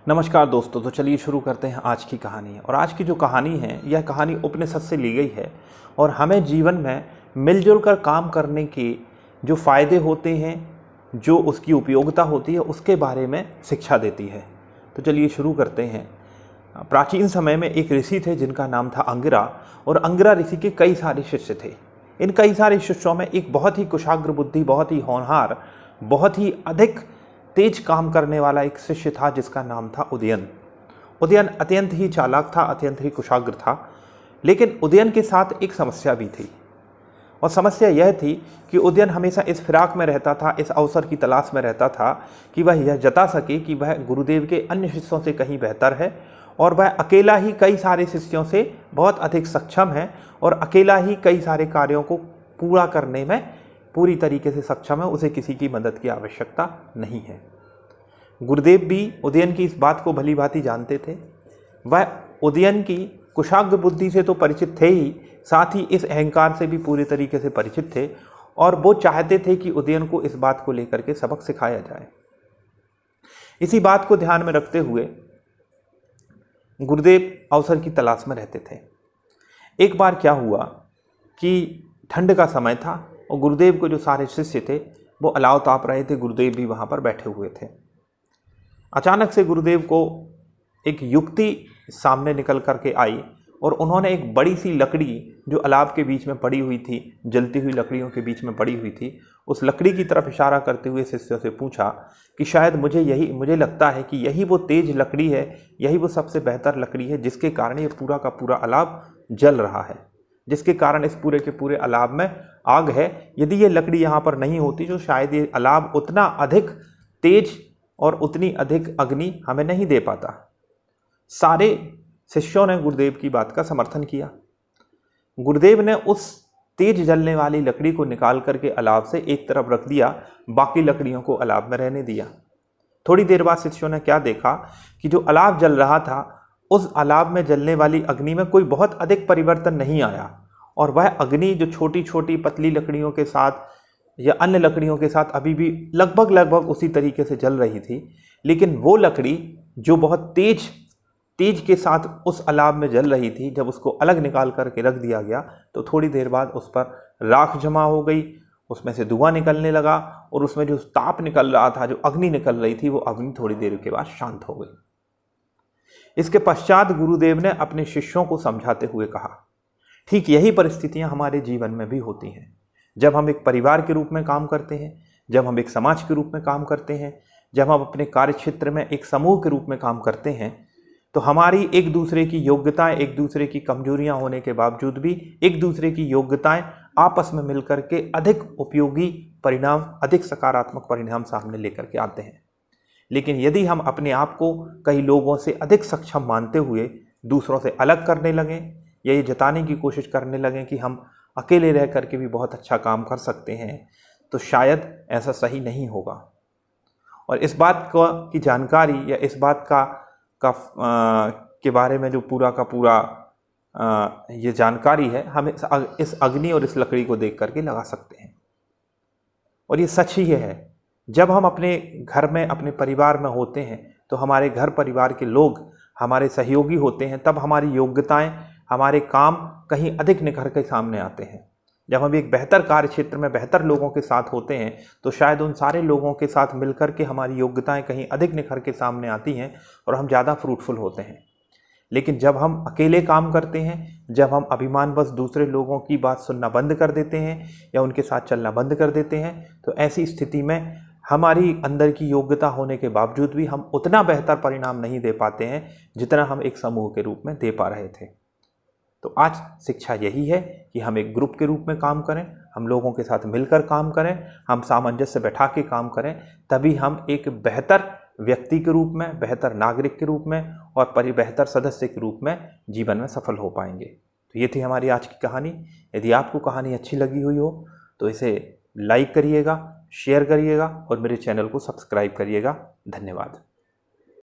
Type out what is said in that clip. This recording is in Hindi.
नमस्कार दोस्तों। तो चलिए शुरू करते हैं आज की कहानी। और आज की जो कहानी है यह कहानी उपनिषद से ली गई है और हमें जीवन में मिलजुल कर काम करने के जो फ़ायदे होते हैं, जो उसकी उपयोगिता होती है, उसके बारे में शिक्षा देती है। तो चलिए शुरू करते हैं। प्राचीन समय में एक ऋषि थे जिनका नाम था अंगिरा, और अंगिरा ऋषि के कई सारे शिष्य थे। इन कई सारे शिष्यों में एक बहुत ही कुशाग्र बुद्धि, बहुत ही होनहार, बहुत ही अधिक तेज काम करने वाला एक शिष्य था जिसका नाम था उदयन। उदयन अत्यंत ही चालाक था, अत्यंत ही कुशाग्र था। लेकिन उदयन के साथ एक समस्या भी थी, और समस्या यह थी कि उदयन हमेशा इस फिराक में रहता था, इस अवसर की तलाश में रहता था कि वह यह जता सके कि वह गुरुदेव के अन्य शिष्यों से कहीं बेहतर है, और वह अकेला ही कई सारे शिष्यों से बहुत अधिक सक्षम है, और अकेला ही कई सारे कार्यों को पूरा करने में पूरी तरीके से सक्षम है। उसे किसी की मदद की आवश्यकता नहीं है। गुरुदेव भी उदयन की इस बात को भली भांति जानते थे। वह उदयन की कुशाग्र बुद्धि से तो परिचित थे ही, साथ ही इस अहंकार से भी पूरी तरीके से परिचित थे, और वो चाहते थे कि उदयन को इस बात को लेकर के सबक सिखाया जाए। इसी बात को ध्यान में रखते हुए गुरुदेव अवसर की तलाश में रहते थे। एक बार क्या हुआ कि ठंड का समय था और गुरुदेव को जो सारे शिष्य थे वो अलाव ताप रहे थे। गुरुदेव भी वहाँ पर बैठे हुए थे। अचानक से गुरुदेव को एक युक्ति सामने निकल करके आई, और उन्होंने एक बड़ी सी लकड़ी जो अलाव के बीच में पड़ी हुई थी, जलती हुई लकड़ियों के बीच में पड़ी हुई थी, उस लकड़ी की तरफ इशारा करते हुए शिष्यों से पूछा कि शायद मुझे लगता है कि यही वो तेज लकड़ी है, यही वो सबसे बेहतर लकड़ी है जिसके कारण ये पूरा का पूरा अलाव जल रहा है, जिसके कारण इस पूरे के पूरे अलाव में आग है। यदि ये लकड़ी यहाँ पर नहीं होती तो शायद ये अलाव उतना अधिक तेज और उतनी अधिक अग्नि हमें नहीं दे पाता। सारे शिष्यों ने गुरुदेव की बात का समर्थन किया। गुरुदेव ने उस तेज जलने वाली लकड़ी को निकाल करके अलाव से एक तरफ रख दिया, बाकी लकड़ियों को अलाव में रहने दिया। थोड़ी देर बाद शिष्यों ने क्या देखा कि जो अलाव जल रहा था, उस अलाव में जलने वाली अग्नि में कोई बहुत अधिक परिवर्तन नहीं आया, और वह अग्नि जो छोटी छोटी पतली लकड़ियों के साथ या अन्य लकड़ियों के साथ अभी भी लगभग उसी तरीके से जल रही थी। लेकिन वो लकड़ी जो बहुत तेज के साथ उस अलाव में जल रही थी, जब उसको अलग निकाल करके रख दिया गया तो थोड़ी देर बाद उस पर राख जमा हो गई, उसमें से धुआं निकलने लगा, और उसमें जो ताप निकल रहा था, जो अग्नि निकल रही थी, वो अग्नि थोड़ी देर के बाद शांत हो गई। इसके पश्चात गुरुदेव ने अपने शिष्यों को समझाते हुए कहा, ठीक यही परिस्थितियां हमारे जीवन में भी होती हैं। जब हम एक परिवार के रूप में काम करते हैं, जब हम एक समाज के रूप में काम करते हैं, जब हम अपने कार्य क्षेत्र में एक समूह के रूप में काम करते हैं, तो हमारी एक दूसरे की योग्यताएं, एक दूसरे की कमजोरियां होने के बावजूद भी एक दूसरे की योग्यताएं आपस में मिलकर के अधिक उपयोगी परिणाम, अधिक सकारात्मक परिणाम सामने लेकर के आते हैं। लेकिन यदि हम अपने आप को कई लोगों से अधिक सक्षम मानते हुए दूसरों से अलग करने लगें, या ये जताने की कोशिश करने लगें कि हम अकेले रह करके भी बहुत अच्छा काम कर सकते हैं, तो शायद ऐसा सही नहीं होगा। और इस बात की जानकारी या इस बात के बारे में जो पूरा का पूरा ये जानकारी है, हम इस अग्नि और इस लकड़ी को देख करके लगा सकते हैं। और ये सच ही है। जब हम अपने घर में, अपने परिवार में होते हैं, तो हमारे घर परिवार के लोग हमारे सहयोगी होते हैं, तब हमारी योग्यताएं, हमारे काम कहीं अधिक निखर के सामने आते हैं। जब हम एक बेहतर कार्य क्षेत्र में बेहतर लोगों के साथ होते हैं, तो शायद उन सारे लोगों के साथ मिलकर के हमारी योग्यताएं कहीं अधिक निखर के सामने आती हैं और हम ज़्यादा फ्रूटफुल होते हैं। लेकिन जब हम अकेले काम करते हैं, जब हम अभिमानवश दूसरे लोगों की बात सुनना बंद कर देते हैं या उनके साथ चलना बंद कर देते हैं, तो ऐसी स्थिति में हमारी अंदर की योग्यता होने के बावजूद भी हम उतना बेहतर परिणाम नहीं दे पाते हैं जितना हम एक समूह के रूप में दे पा रहे थे। तो आज शिक्षा यही है कि हम एक ग्रुप के रूप में काम करें, हम लोगों के साथ मिलकर काम करें, हम सामंजस्य बैठा के काम करें, तभी हम एक बेहतर व्यक्ति के रूप में, बेहतर नागरिक के रूप में और बेहतर सदस्य के रूप में जीवन में सफल हो पाएंगे। तो ये थी हमारी आज की कहानी। यदि आपको कहानी अच्छी लगी हुई हो तो इसे लाइक करिएगा, शेयर करिएगा और मेरे चैनल को सब्सक्राइब करिएगा। धन्यवाद।